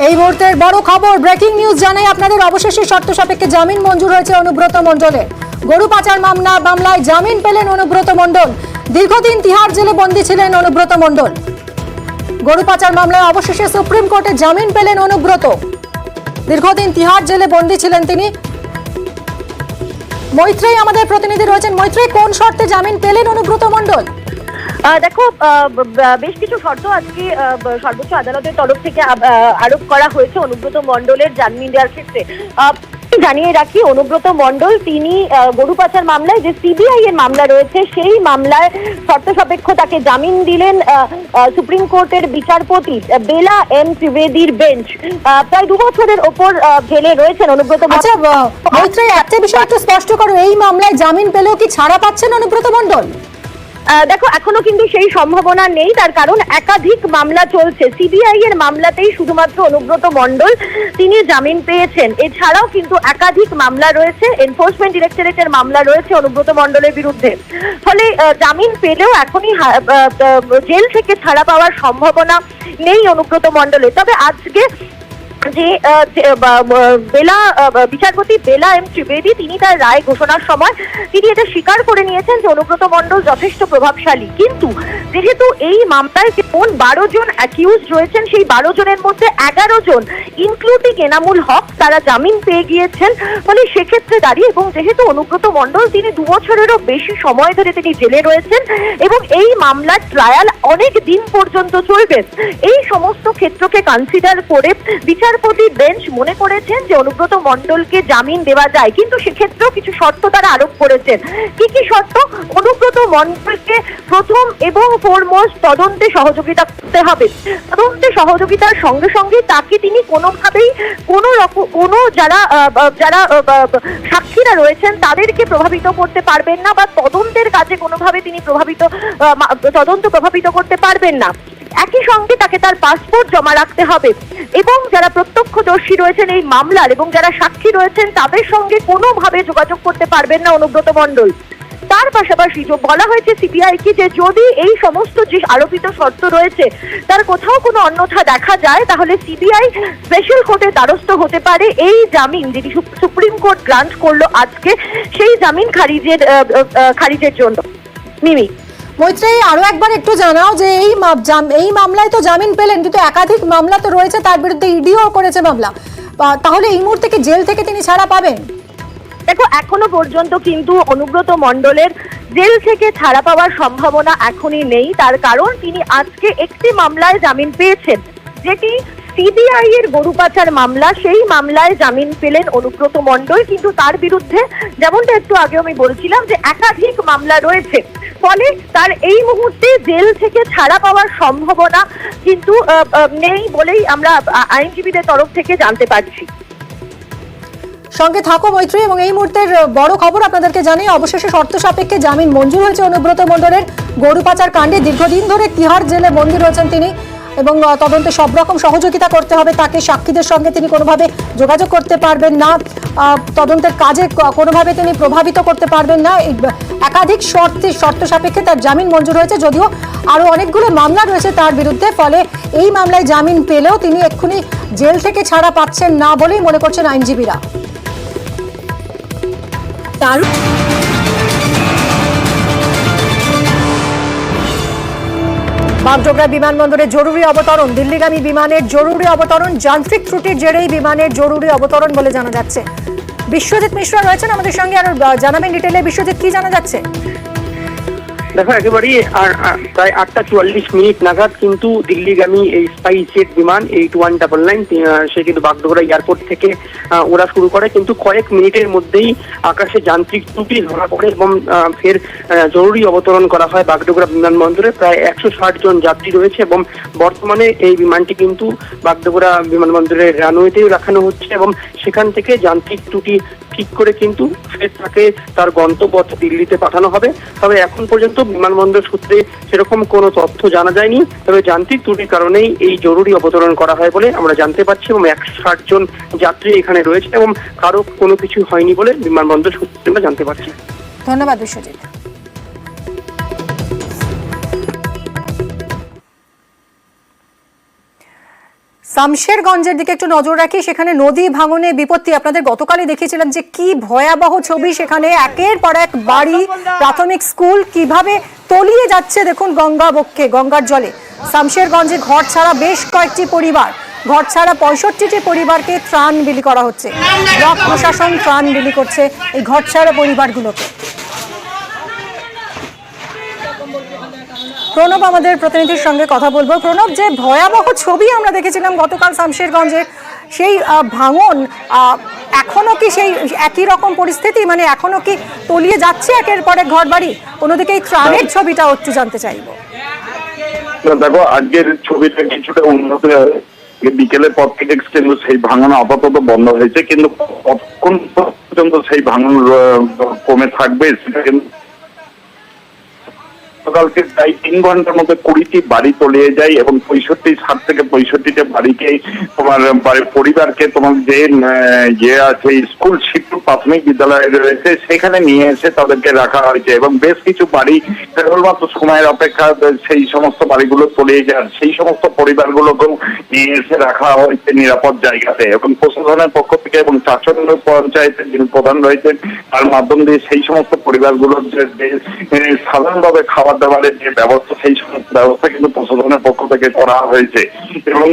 এই মুহূর্তের বড় খবর, ব্রেকিং নিউজ জানাই আপনাদের। অবশেষে শর্ত সাপেক্ষে জামিন মঞ্জুর হয়েছে অনুব্রত মণ্ডলের। গরু পাচার মামলায় জামিন পেলেন অনুব্রত মণ্ডল। দীর্ঘদিন তিহার জেলে বন্দী ছিলেন অনুব্রত মণ্ডল। গরু পাচার মামলায় অবশেষে সুপ্রিম কোর্টে জামিন পেলেন অনুব্রত। দীর্ঘদিন তিহার জেলে বন্দী ছিলেন তিনি। মৈত্রেয়ী আমাদের প্রতিনিধি রয়েছেন। মৈত্রেয়ী, কোন শর্তে জামিন পেলেন অনুব্রত মণ্ডল? দেখো, বেশ কিছু শর্ত আজকে সর্বোচ্চ আদালতের তরফ থেকে আরোপ করা হয়েছে অনুব্রত মণ্ডলের জামিন দেওয়ার ক্ষেত্রে। জানিয়ে রাখি, অনুব্রত মণ্ডল তিনি গরু পাচার মামলায় যে সিবিআই এর মামলা রয়েছে সেই মামলায় শর্ত সাপেক্ষ তাকে জামিন দিলেন সুপ্রিম কোর্টের বিচারপতি বেলা এম ত্রিবেদীর বেঞ্চ। প্রায় 2 বছরের ওপর জেলে রয়েছেন অনুব্রত। আচ্ছা মৈত্রেয়ী, একটা বিষয় একটু স্পষ্ট করো, এই মামলায় জামিন পেলেও কি ছাড়া পাচ্ছেন অনুব্রত মণ্ডল? দেখো, এখনো কিন্তু সেই সম্ভাবনা নেই, তার কারণ একাধিক মামলা চলছে। সিবিআই এর মামলাতেই শুধুমাত্র অনুব্রত মণ্ডল তিনি জামিন পেয়েছেন। এছাড়াও কিন্তু একাধিক মামলা রয়েছে, এনফোর্সমেন্ট ডিরেক্টরেটের মামলা রয়েছে অনুব্রত মণ্ডলের বিরুদ্ধে। ফলে জামিন পেলেও এখনই জেল থেকে ছাড়া পাওয়ার সম্ভাবনা নেই অনুব্রত মণ্ডলের। তবে আজকে যে বিচারপতি বেলা এম ত্রিবেদী তিনি তার রায় ঘোষণার সময় তিনি এটা স্বীকার করে নিয়েছেন যে অনুব্রত মণ্ডল যথেষ্ট প্রভাবশালী। কিন্তু যেহেতু এই মামলায় কোন 12 জন অ্যাকিউজ রয়েছেন, সেই 12 জনের মধ্যে 11 জন ইনক্লুডিং এনামুল হক তারা জামিন পেয়ে গিয়েছেন। ফলে সেক্ষেত্রে দাঁড়িয়ে, এবং যেহেতু অনুব্রত মণ্ডল তিনি 2 বছরেরও বেশি সময় ধরে তিনি জেলে রয়েছেন এবং এই মামলার ট্রায়াল অনেক দিন পর্যন্ত চলবে, এই সমস্ত ক্ষেত্রকে কনসিডার করে বিচারপতি বেঞ্চ মনে করেছেন যে অনুব্রত মণ্ডলকে জামিন দেওয়া যায়। কিন্তু সেক্ষেত্রেও কিছু শর্ত তারা আরোপ করেছেন। কি কি শর্ত? অনুব্রত মণ্ডলকে প্রথম এবং ফরমোস্ট তদন্তে সহযোগিতা করতে হবে। তদন্তে সহযোগিতার সঙ্গে সঙ্গে তাকে তিনি কোনোভাবেই কোনো যারা সাক্ষীরা রয়েছেন তাদেরকে প্রভাবিত করতে পারবেন না, বা তদন্তের কাজে কোনোভাবে তিনি তদন্ত প্রভাবিত করতে পারবেন না। একই সঙ্গে তাকে তার পাসপোর্ট জমা রাখতে হবে এবং যারা প্রত্যক্ষদর্শী রয়েছেন এই মামলার এবং যারা সাক্ষী রয়েছেন তাদের সঙ্গে কোনোভাবে যোগাযোগ করতে পারবেন না অনুব্রত মণ্ডল। তার পাশাপাশি বলা হয়েছে সিবিআই কে যে যদি এই সমস্ত যে আরোপিত শর্ত রয়েছে তার কোথাও কোনো অন্যথা দেখা যায়, তাহলে সিবিআই স্পেশাল কোর্টের দ্বারস্থ হতে পারে এই জামিন যেটি সুপ্রিম কোর্ট গ্রান্ট করলো আজকে, সেই জামিন খারিজের জন্য। মিমি, মৈত্রেয়ী, আরো একবার একটু জানাও যে এই মামলায় তো জামিন পেলেন, কিন্তু একাধিক মামলা তো রয়েছে, তার বিরুদ্ধে ইডিও করেছে মামলা, তাহলে এই মুহূর্তে কি জেল থেকে তিনি ছাড়া পাবেন? দেখো, এখনো পর্যন্ত কিন্তু অনুব্রত মণ্ডলের জেল থেকে ছাড়া পাওয়ার সম্ভাবনা এখনই নেই। তার কারণ তিনি আজকে একটি মামলায় জামিন পেয়েছেন, যেটি সিবিআই এর গরু পাচার মামলা। সেই মামলায় জামিন পেলেন অনুব্রত মণ্ডল, কিন্তু তার বিরুদ্ধে যেমনটা একটু আগে আমি বলছিলাম যে একাধিক মামলা রয়েছে। ফলে তার এই মুহূর্তে জেল থেকে ছাড়া পাওয়ার সম্ভাবনা কিন্তু নেই বলেই আমরা আইনজীবীদের তরফ থেকে জানতে পারছি। সঙ্গে থাকো মৈত্রী, এবং এই মুহূর্তের বড় খবর আপনাদেরকে জানিয়ে অবশেষে শর্ত সাপেক্ষে জামিন মঞ্জুর হয়েছে অনুব্রত মণ্ডলের। গরু পাচার কাণ্ডে দীর্ঘদিন ধরে তিহার জেলে বন্দী রয়েছেন তিনি, এবং তদন্তে সব রকম সহযোগিতা করতে হবে তাকে। সাক্ষীদের সঙ্গে তিনি কোনোভাবে যোগাযোগ করতে পারবেন না, তদন্তের কাজে কোনোভাবে তিনি প্রভাবিত করতে পারবেন না। একাধিক শর্ত সাপেক্ষে তার জামিন মঞ্জুর হয়েছে, যদিও আরও অনেকগুলো মামলা রয়েছে তার বিরুদ্ধে। ফলে এই মামলায় জামিন পেলেও তিনি এক্ষুনি জেল থেকে ছাড়া পাচ্ছেন না বলেই মনে করছেন আইনজীবীরা। বাগডোগরা বিমানবন্দরে জরুরি অবতরণ, দিল্লিগামী বিমানের জরুরি অবতরণ, যান্ত্রিক ত্রুটির জেরেই বিমানের জরুরি অবতরণ বলে জানা যাচ্ছে। বিশ্বজিৎ মিশ্রা রয়েছেন আমাদের সঙ্গে, আর জানাবেন ডিটেলে। বিশ্বজিৎ, কি জানা যাচ্ছে? দেখো, একেবারেই প্রায় 8:44 নাগাদ কিন্তু দিল্লিগামী এই স্পাইস জেট বিমান 8199 সে কিন্তু বাগডোগরা এয়ারপোর্ট থেকে ওরা শুরু করে, কিন্তু কয়েক মিনিটের মধ্যেই আকাশে যান্ত্রিক ত্রুটি ধরা পড়ে এবং ফের জরুরি অবতরণ করা হয় বাগডোগরা বিমানবন্দরে। প্রায় 160 জন যাত্রী রয়েছে এবং বর্তমানে এই বিমানটি কিন্তু বাগডোগরা বিমানবন্দরের রানওয়েতেই রাখানো হচ্ছে এবং সেখান থেকে যান্ত্রিক ত্রুটি ঠিক করে কিন্তু ফের তাকে তার গন্তব্য দিল্লিতে পাঠানো হবে। তবে এখন পর্যন্ত বিমানবন্দর সূত্রে সেরকম কোনো তথ্য জানা যায়নি, তবে যান্ত্রিক ত্রুটির কারণেই এই জরুরি অবতরণ করা হয় বলে আমরা জানতে পারছি এবং 160 জন যাত্রী এখানে রয়েছে এবং কারো কোনো কিছু হয়নি বলে বিমানবন্দর সূত্রে আমরা জানতে পারছি। ধন্যবাদ বিশ্বজিৎ। শামশেরগঞ্জের দিকে একটু নজর রাখি, সেখানে নদী ভাঙনে বিপত্তি। আপনাদের গতকালই দেখিয়েছিলাম যে কি ভয়াবহ ছবি, সেখানে একের পর এক বাড়ি, প্রাথমিক স্কুল কিভাবে তলিয়ে যাচ্ছে দেখুন গঙ্গা বক্ষে, গঙ্গার জলে। শামশেরগঞ্জে ঘর ছাড়া বেশ কয়েকটি পরিবার, ঘর ছাড়া 65টি পরিবারকে ত্রাণ বিলি করা হচ্ছে। ব্লক প্রশাসন ত্রাণ বিলি করছে এই ঘর ছাড়া পরিবারগুলোকে। প্রণব আমাদের প্রতিনিধির সঙ্গে কথা বলবো। প্রণব, যে ভয়াবহ ছবি আমরা দেখেছিলাম গতকাল শামশেরগঞ্জের, সেই ভাঙন এখনো কি সেই একই রকম পরিস্থিতি, মানে এখনো কি তলিয়ে যাচ্ছে একের পর এক ঘর বাড়ি? অন্যদিকে এই ত্রাণের ছবিটা একটু জানতে চাইবো। দেখো, আজকের ছবিটা কিছুটা উন্নত, বিকেলের পর থেকে কিন্তু সেই ভাঙন আপাতত বন্ধ হয়েছে, কিন্তু কতক্ষণ পর্যন্ত সেই ভাঙন কমে থাকবে সেটা কিন্তু গতকালকে প্রায় 3 ঘন্টার মধ্যে 20টি বাড়ি তলিয়ে যায় এবং 60 থেকে 65টা বাড়িকে তোমার পরিবারকে তোমার যে আছে স্কুল শিক্ষক প্রাথমিক বিদ্যালয় রয়েছে সেখানে নিয়ে এসে তাদেরকে রাখা হয়েছে এবং বেশ কিছু বাড়ি কেবলমাত্র সময়ের অপেক্ষা সেই সমস্ত বাড়িগুলো তলিয়ে যায়, সেই সমস্ত পরিবারগুলোকেও নিয়ে এসে রাখা হয়েছে নিরাপদ জায়গাতে। এবং প্রশাসনের পক্ষ থেকে এবং চাচন্ড পঞ্চায়েতের যিনি প্রধান রয়েছেন তার মাধ্যম দিয়ে সেই সমস্ত পরিবারগুলোর যে সাধারণভাবে খাবার দাবারের যে ব্যবস্থা, সেই সমস্ত ব্যবস্থা কিন্তু প্রশাসনের পক্ষ থেকে করা হয়েছে। এবং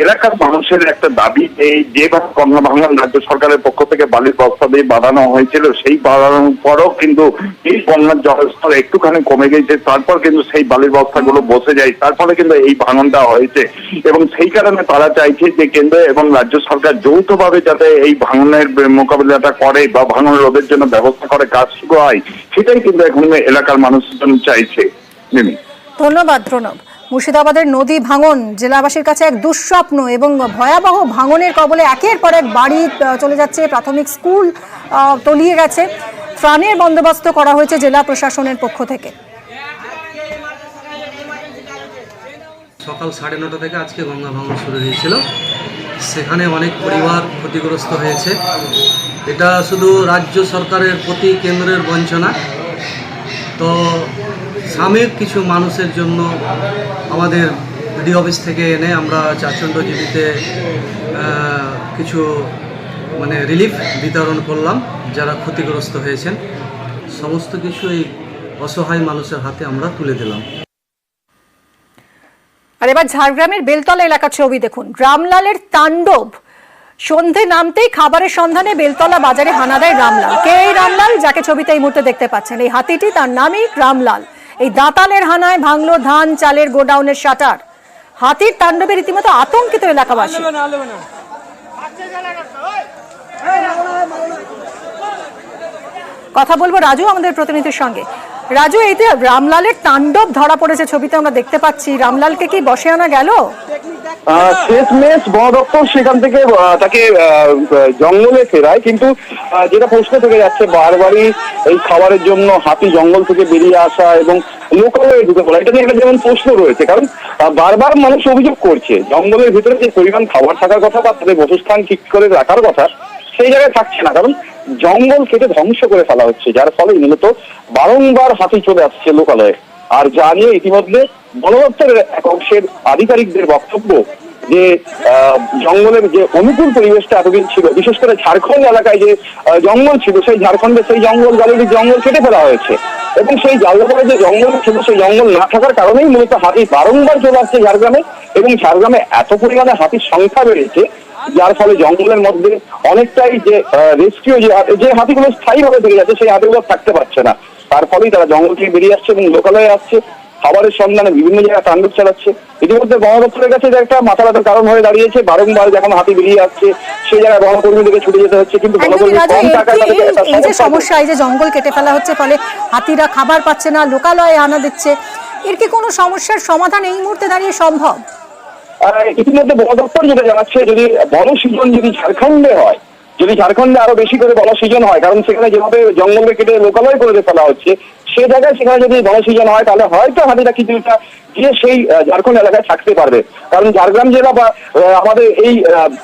এলাকার মানুষের একটা দাবি, এই যেভাবে গঙ্গা ভাঙন রাজ্য সরকারের পক্ষ থেকে বালির বস্তা দিয়ে বাঁধানো হয়েছিল, সেই বাঁধানোর পরও কিন্তু এই গঙ্গার জলস্তর একটুখানি কমে গেছে, তারপর কিন্তু সেই বালির বস্তাগুলো বসে যায়, তার ফলে কিন্তু এই ভাঙনটা হয়েছে। এবং সেই কারণে তারা চাইছে যে কেন্দ্র এবং রাজ্য সরকার যৌথভাবে যাতে এই ভাঙনের মোকাবিলাটা করে বা ভাঙন রোধের জন্য ব্যবস্থা করে কাজ শুরু হয়, সেটাই কিন্তু এখন এলাকার মানুষজন চাইছে। ধন্যবাদ প্রণব। মুর্শিদাবাদের নদী ভাঙন জেলাবাসীর কাছে এক দুঃস্বপ্ন এবং ভয়াবহ ভাঙনের কবলে একের পর এক বাড়ি চলে যাচ্ছে, প্রাথমিক স্কুল তলিয়ে গেছে। ত্রাণের বন্দোবস্ত করা হয়েছে জেলা প্রশাসনের পক্ষ থেকে। সকাল 9:30 থেকে আজকে গঙ্গা ভাঙন শুরু হয়েছিল, সেখানে অনেক পরিবার ক্ষতিগ্রস্ত হয়েছে। এটা শুধু রাজ্য সরকারের প্রতি কেন্দ্রের বঞ্চনা, তো সাময়িক কিছু মানুষের জন্য আমাদের বিডি অফিস থেকে এনে আমরা চাচণ্ডজীবিতে কিছু রিলিফ বিতরণ করলাম যারা ক্ষতিগ্রস্ত হয়েছেন। সমস্ত কিছু এই অসহায় মানুষের হাতে আমরা তুলে দিলাম। আর এবার ঝাড়গ্রামের বেলতলা এলাকার ছবি দেখুন। রামলালের তাণ্ডব, সন্ধে নামতেই খাবারের সন্ধানে বেলতলা বাজারে হানা দেয় রামলাল। কে এই রামলাল, যাকে ছবিতে এই মুহূর্তে দেখতে পাচ্ছেন? এই হাতিটি, তার নামই রামলাল। এই দাঁতালের হানায় ভাঙলো ধান চালের গোডাউনের শাটার। হাতির তাণ্ডবে রীতিমতো আতঙ্কিত এলাকাবাসী। কথা বলবো রাজু আমাদের প্রতিনিধির সঙ্গে। রাজু, এই যে রামলালের তাণ্ডব ধরা পড়েছে ছবিতে আমরা দেখতে পাচ্ছি, রামলালকে কি বসে আনা গেল? শেষমেশ বন দপ্তর সেখান থেকে তাকে জঙ্গলে ফেরায়, কিন্তু যেটা প্রশ্ন থেকে যাচ্ছে বারবারই এই খাবারের জন্য হাতি জঙ্গল থেকে বেরিয়ে আসা এবং লোকালয়ে ঢুকে পড়া, এটা নিয়ে একটা যেমন প্রশ্ন রয়েছে। কারণ বারবার মানুষ অভিযোগ করছে জঙ্গলের ভিতরে যে পরিমাণ খাবার থাকার কথা বা তাদের বসস্থান ঠিক করে রাখার কথা সেই জায়গায় থাকছে না, কারণ জঙ্গল কেটে ধ্বংস করে ফেলা হচ্ছে, যার ফলে মূলত বারংবার হাতি চলে আসছে লোকালয়ে। আর যা নিয়ে ইতিমধ্যে বন দপ্তরের এক অংশের আধিকারিকদের বক্তব্য যে জঙ্গলের যে অনুকূল পরিবেশটা এতদিন ছিল, বিশেষ করে ঝাড়খণ্ড এলাকায় যে জঙ্গল ছিল, সেই ঝাড়খণ্ডে সেই জঙ্গল কেটে ফেলা হয়েছে এবং সেই জায়গায় যে জঙ্গল ছিল সেই জঙ্গল না থাকার কারণেই মূলত হাতি বারংবার চলে আসছে ঝাড়গ্রামে। এবং ঝাড়গ্রামে এত পরিমাণে হাতির সংখ্যা বেড়েছে যার ফলে জঙ্গলের মধ্যে অনেকটাই যে রেস্কিউ যে হাতিগুলো স্থায়ীভাবে থেকে যাচ্ছে সেই হাতিগুলো থাকতে পারছে না, তার ফলেই তারা জঙ্গল থেকে বেরিয়ে আসছে এবং লোকালয়ে আসছে, খাবারের সন্ধানে বিভিন্ন জায়গায় তাণ্ডব চালাচ্ছে। ইতিমধ্যে বন দপ্তরের কাছে একটা মাথা ব্যথার কারণ হয়ে দাঁড়িয়েছে, বারংবার যখন হাতি বেরিয়ে আসছে সেই জায়গায় বনকর্মীদেরকে ছুটে যেতে হচ্ছে, কিন্তু এই যে সমস্যা, এই যে জঙ্গল কেটে ফেলা হচ্ছে ফলে হাতিরা খাবার পাচ্ছে না, লোকালয়ে আনা দিচ্ছে, এর কি কোনো সমস্যার সমাধান এই মুহূর্তে দাঁড়িয়ে সম্ভব? ইতিমধ্যে বন দপ্তর যেটা জানাচ্ছে, যদি বনসৃজন যদি ঝাড়খণ্ডে হয়, যদি ঝাড়খণ্ডে আরো বেশি করে বনসৃজন হয়, কারণ সেখানে যেভাবে জঙ্গলকে কেটে লোকালয় করে ফেলা হচ্ছে সে জায়গায় সেখানে যদি বনসৃজন হয় তাহলে হয়তো হাতিটা কিছুটা গিয়ে সেই ঝাড়খণ্ড এলাকায় থাকতে পারবে। কারণ ঝাড়গ্রাম জেলা বা আমাদের এই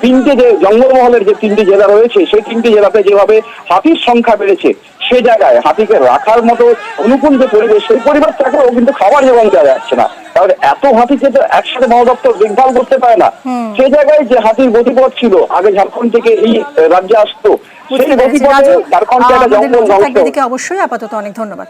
তিনটে যে জঙ্গলমহলের যে 3টি জেলা রয়েছে সেই 3টি জেলাতে যেভাবে হাতির সংখ্যা বেড়েছে সে জায়গায় হাতিকে রাখার মতো অনুকূল যে পরিবেশ, সেই পরিবেশ থাকলেও কিন্তু খাবার যোগান দেওয়া যাচ্ছে না। তাহলে এত হাতিকে তো একসাথে বন দপ্তর দেখভাল করতে পারে না। সেই জায়গায় যে হাতির গতিপথ ছিল আগে ঝাড়খণ্ড থেকে এই রাজ্যে আসতো, সেই গতিপথে ঝাড়খণ্ডে একটা জঙ্গল ধ্বংস। অবশ্যই আপাতত অনেক ধন্যবাদ।